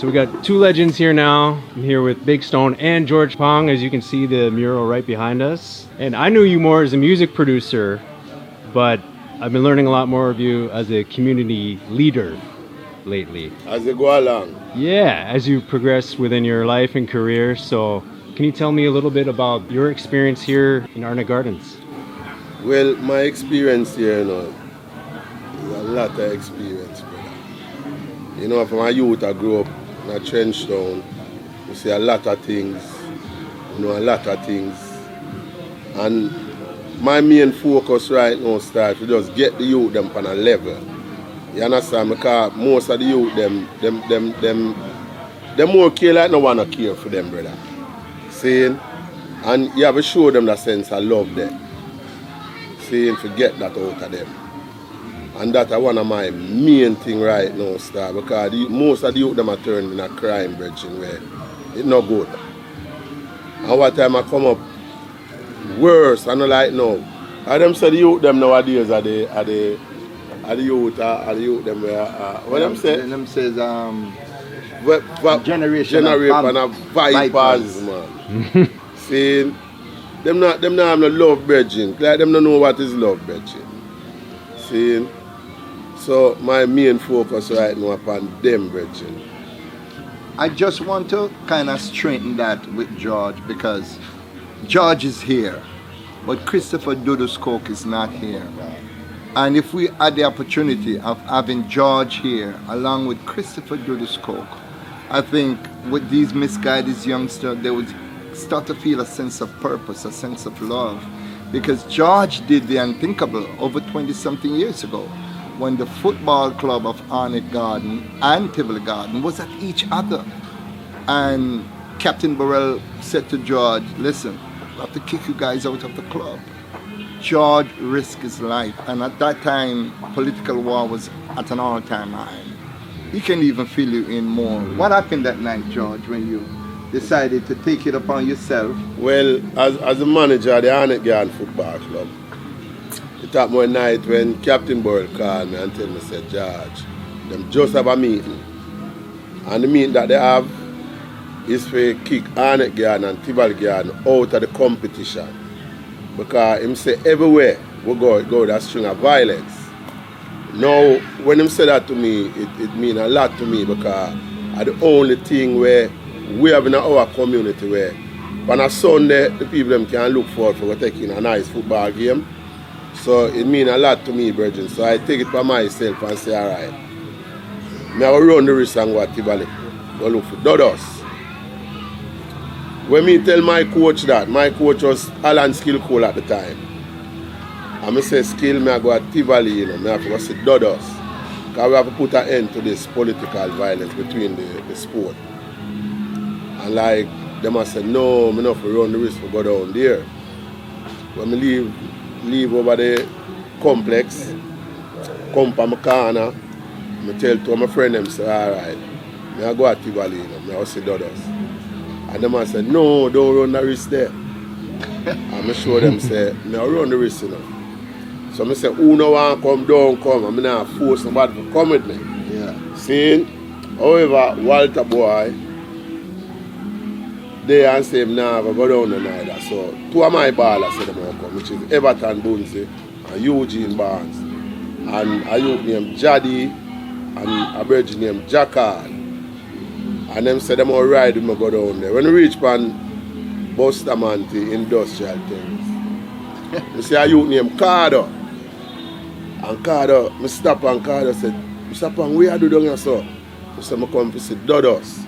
So we got two legends here now. I'm here with Big Stone and George Phang, as you can see the mural right behind us. And I knew you more as a music producer, but I've been learning a lot more of you as a community leader lately. As you go along? Yeah, as you progress within your life and career. So can you tell me a little bit about your experience here in Arnett Gardens? Well, my experience here, is a lot of experience, brother. From my youth, I grew up in a Trenchtown. You see a lot of things, And my main focus right now starts to just get the youth them on a level. You understand? Because most of the youth, them more care like no one to care for them, brother. Saying, and you have to show them that sense of love there. Saying, forget that out of them. And that's one of my main thing right now, star, because most of the youth them are turned in a crime, bridging where it's not good. And what time I come up worse, I know like now. And them say the youth them nowadays are the youth them where what them say? Them says generation and vipers, man. Saying them not have no love bridging. Like them don't know what is love bridging. Saying so my main focus right now upon them bridging. I just want to kind of straighten that with George, because George is here, but Christopher Dudus Coke is not here. And if we had the opportunity of having George here along with Christopher Dudus Coke, I think with these misguided youngsters, they would start to feel a sense of purpose, a sense of love. Because George did the unthinkable over 20-something years ago, when the football club of Arnett Garden and Tivoli Garden was at each other. And Captain Burrell said to George, listen, I have to kick you guys out of the club. George risked his life, and at that time, political war was at an all-time high. He can even fill you in more. What happened that night, George, when you decided to take it upon yourself? Well, as a manager of the Arnett Gardens Football Club, it happened one night when Captain Burrell called me and told me, said, George, them just have a meeting. And the meeting that they have is for kick Arnett Garden and Tivoli Garden out of the competition. Because him say everywhere we go that string of violence. Now, when him said that to me, it mean a lot to me, because it's the only thing where we have in our community where on a Sunday the people them can look forward for taking a nice football game. So it mean a lot to me, brethren. So I take it for myself and say, alright, I will run the risk and go to Tivoli. Go look for Dudus. When me tell my coach that, my coach was Alan Skill Cole at the time. And I say, Skill, I go to Tivoli, I have to go see Dudus. Because we have to put an end to this political violence between the sport. And like, them I said, no, I'm not to run the risk to go down there. When I leave over the complex, come from my corner, I tell to my friend, them say, alright, I go to Tivoli, I go see Dudus. And them I said, no, don't run the risk there. And I show them, say, I run the risk, So I say, who no want come down, come. I'm not force nobody to come with me. Yeah. See, however, Walter boy, they and say him now go down the neither. So two of my ballers say them will come, which is Everton Bunzi and Eugene Barnes. And a youth named Jaddy and a virgin named Jackal. And them say them will ride with me go down there. When we reach pan Bustamante Industrial Things, we see a youth named Cardo. And Cardo, I stop and Cardo said, Mr. Phang, where do you down here, sir? I said, I come to see Dudus.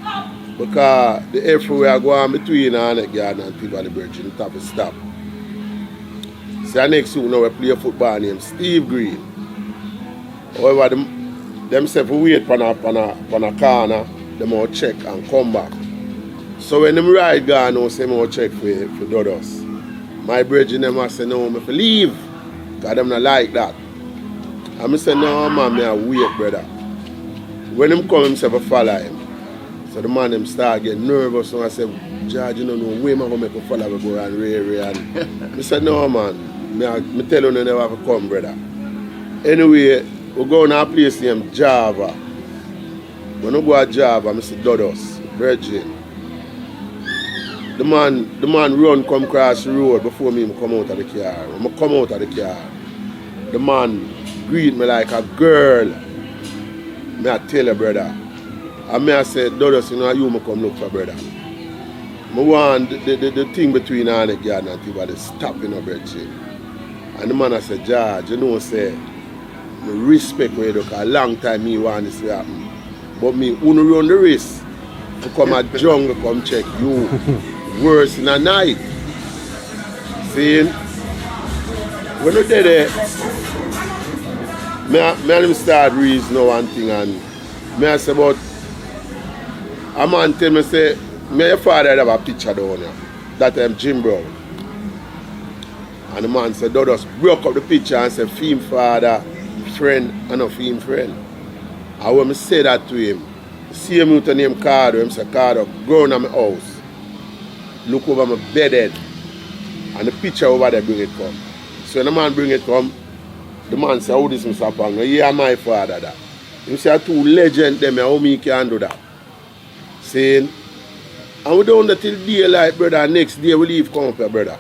Because the everywhere I go on between Arnett Gardens and Tivoli Bridge, you have to stop. So the next week now we play a football named Steve Green. However, them say we wait for a corner, them will check and come back. So when them ride gone, they say I check for Dudus. My brethren them I say no, I have to leave. Because them not like that. And I say no man, I wait, brother. When them come, I say I follow him. So the man them start getting nervous, and I said, George, you don't know where am I going to make a follow go around Ray. And I said, no man, I tell you never have to come, brother. Anyway, we go to a place named Java. When I go a job, I see Dudus, Virgin. The man run come across the road before me come out of the car. When I come out of the car, the man greet me like a girl. Me I tell you, brother. And me I say, Dudus, you know, you me come look for brother. I want the thing between Arnett Gardens and Tivoli stop in a Virgin. And the man I said, George, you know, say, I respect me because a long time me want this to happen. But me, who run the race, to come a jungle, come check you. Worse in a night. See? When you did it, me and him start reasoning one thing and me I say about a man tell me say, me your father have a picture down here. That Jim Brown. And the man said, Dudus broke up the picture and said, film father, friend, and a film friend. And when I say that to him, see him with the name Cardo, him say, Cardo, go in my house. Look over my bedhead. And the picture over there bring it come. So when the man bring it come, the man say, how this Mr. Phang? Yeah, my father that. He say, two legends them, how me can do that? Saying, and we don't till daylight, brother, next day we leave come up here, brother.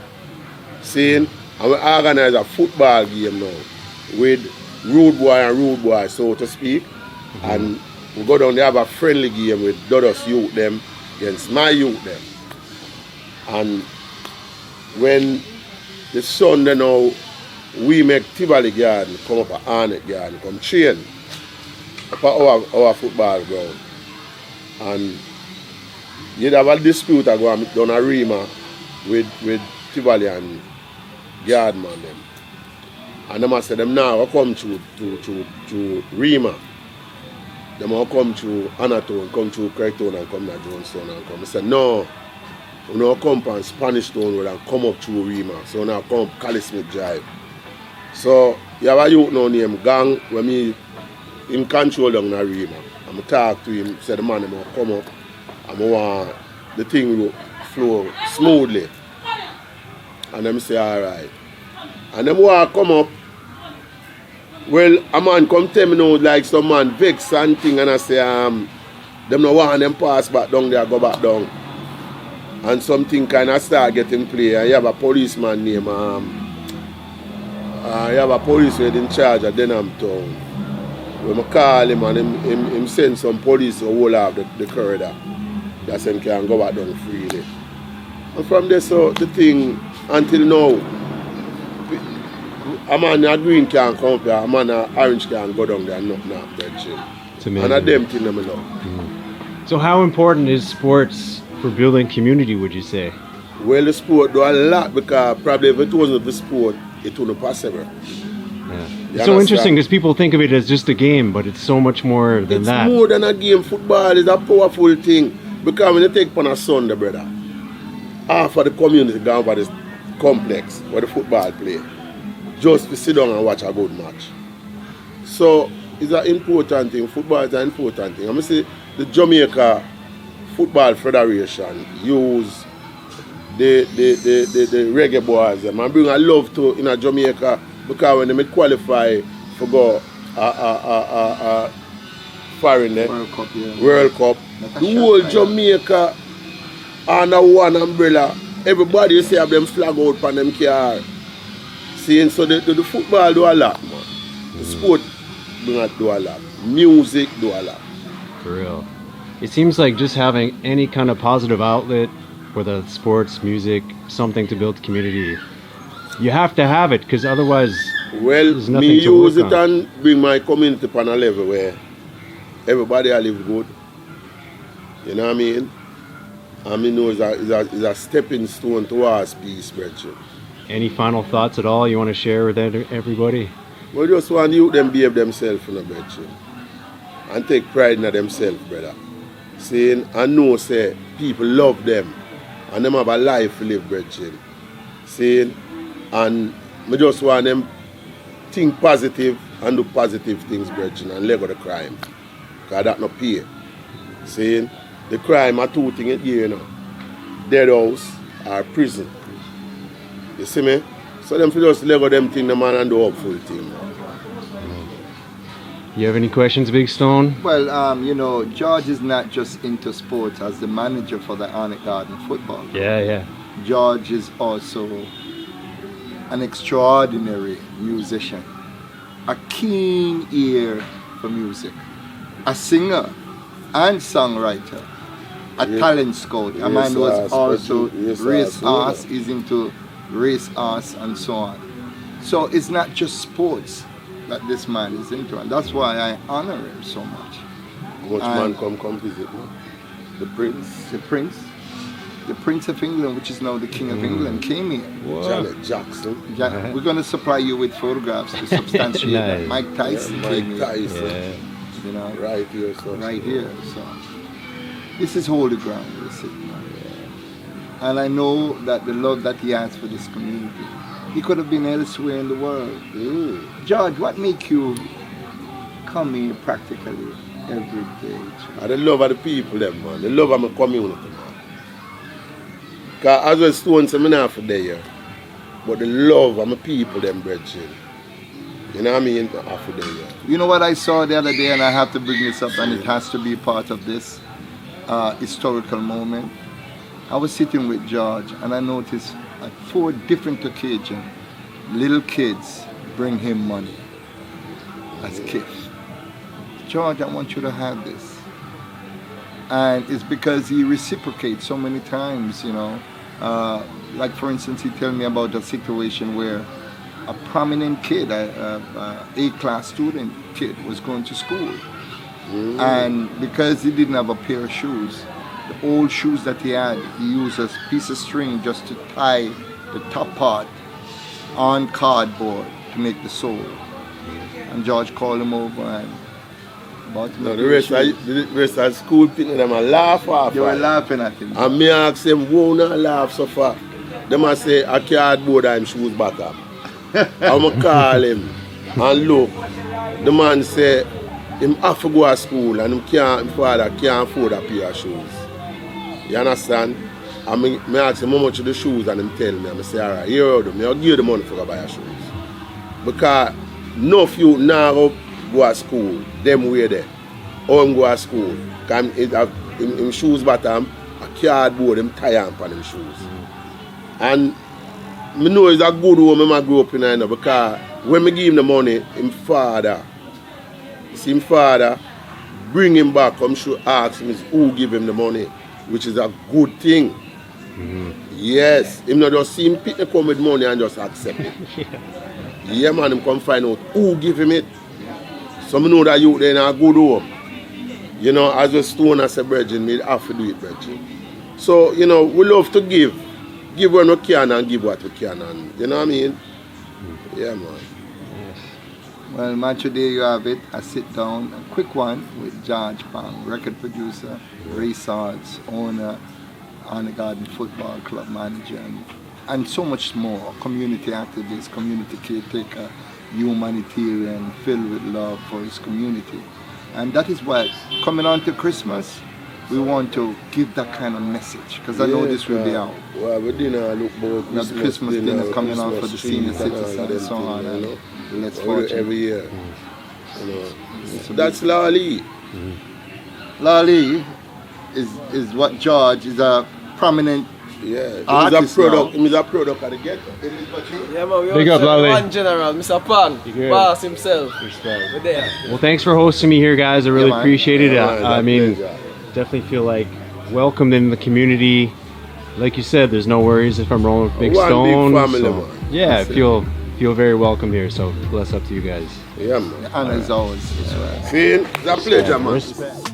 Saying, and we organize a football game now with rude boy and rude boy, so to speak. Mm-hmm. And we go down there have a friendly game with Dudus youth them against my youth them. And when the Sunday now, we make Tivoli Garden come up at Arnett Garden, come train up at our football ground. And you'd have a dispute I go down a Rima with Tivoli and Garden man them. And them I say them now I come to Rima. Them I come to Anatone, come to Craigtown and come to Jonestown and come. I say no. We now come from Spanish Town Road and come up to Rima. So now come up Cali Smith Drive. So you have a youth now named Gang when me in control down in Rima. And I talk to him, say the man will come up and I want the thing to flow smoothly. And them say alright. And them want to come up. Well, a man come tell me now like some man vex and thing and I say them no want them pass back down there, go back down. And something kind of start getting play. And you have a policeman named, you have a policeman in charge of Denham Town. When I call him and him send some police to hold up the corridor. That's him can go back down freely. And from there, so the thing, until now, a man a green can come up here, a man a orange can go down there and nothing up there. And a them thing them love. Mm-hmm. So how important is sports for building community, would you say? Well, the sport do a lot because probably if it wasn't the sport, it wouldn't possible. Yeah. It's so interesting because people think of it as just a game, but it's so much more than that. It's more than a game. Football is a powerful thing because when you take on a Sunday, brother, half of the community go over this complex where the football play just to sit down and watch a good match. So it's an important thing. Football is an important thing. I'm going to say the Jamaica Football Federation use the reggae boys and bring a love to in a Jamaica because when they qualify for go foreign World Cup, the whole Jamaica under one umbrella, everybody say have them flag out on them car. Seeing so the football do a lot, man. The sport do a lot. Music do a lot. For real. It seems like just having any kind of positive outlet, whether sports, music, something to build community, you have to have it because otherwise there's nothing me to work use it on. and bring my community on a level where everybody will live good. You know what I mean? I mean, it's a stepping stone towards peace, brethren. Any final thoughts at all you want to share with everybody? We just want you them behave themselves, you know, brethren. And take pride in themselves, brother. Saying, I know, say, people love them. And them have a life to live, brethren. Saying, and I just want them think positive and do positive things, brethren, and let go the crime. Because that not pay. Saying, the crime are two things here, you know. Dead house or prison. You see me? So them just let go them thing, the man, and do hopeful thing. You have any questions, Big Stone? Well, you know, George is not just into sports as the manager for the Arnett Gardens Football. Yeah. George is also an extraordinary musician, a keen ear for music, a singer and songwriter, a talent scout. A man was also racehorse, is into racehorse and so on. So it's not just sports that this man is into, and that's why I honor him so much. Much man come visit me. The Prince. The Prince of England, which is now the King of England, came here. Janet Jackson. We're going to supply you with photographs to substantiate that. Mike Tyson came here. Yeah. You know, Right here, so. right here. So this is holy ground we're sitting on. And I know that the love that he has for this community, he could have been elsewhere in the world. George, what make you come here practically every day? And the love of the people, them, man. The love of my community, man. Because as well Stone, I'm not for there, but the love of my people, them, brethren. You know what I mean? After there. You know what I saw the other day, and I have to bring this up, and it has to be part of this historical moment. I was sitting with George, and I noticed at 4 different occasions, little kids bring him money as gifts. George, I want you to have this. And it's because he reciprocates so many times, you know. Like for instance, he told me about a situation where a prominent kid, a A-class student kid, was going to school. And because he didn't have a pair of shoes, the old shoes that he had, he used a piece of string just to tie the top part on cardboard to make the sole. And George called him over and bought him the rest of the school people, them a laugh off. They were laughing at him. And me ask them, who not laugh so far? Them a say, a cardboard and shoes bottom. I'm call him and look. The man say, him have to go to school and his father can't afford a pair of shoes. You understand? And me ask him how much of the shoes and him tell me. I say, alright, here you go. I'll give you the money for buy your shoes. Because no few now go to school, them way there. Or him go to school. Because him shoes bottom, a cardboard, him tie on him shoes. And I know it's a good home I grew up in, you know, because when I give him the money, him father bring him back, come should ask him who give him the money, which is a good thing. Yes, him not just see him pick me come with money and just accept it. Yeah man, him come find out who give him it. So I know that you there in a good home. You know, as a stone as a brethren, we have to do it, brethren. So, you know, we love to give. Give when we can and give what we can, and you know what I mean? Yeah, man. Well, man, today you have it. A sit down, a quick one with George Phang, record producer, racehorse, owner, Arnett Gardens Football Club manager, and so much more. Community activist, community caretaker, humanitarian, filled with love for his community. And that is why, coming on to Christmas, we want to give that kind of message, because I know this will be out. Well, we didn't look about Christmas dinner coming on for the senior citizens and so on. And let's watch every year. You know. That's Lali. Lali is what George is a prominent artist. He's a product of the ghetto. Yeah, man, we Big up, Lali. One general, Mr. Phang, boss himself. We're there. Well, thanks for hosting me here, guys. I really appreciate it. I mean, pleasure. definitely feel like welcomed in the community. Like you said, there's no worries if I'm rolling with Big Stone. Big family, so, man. yeah, I feel very welcome here. So bless up to you guys. Yeah, man. And as always. See, it's a pleasure, man. Respect.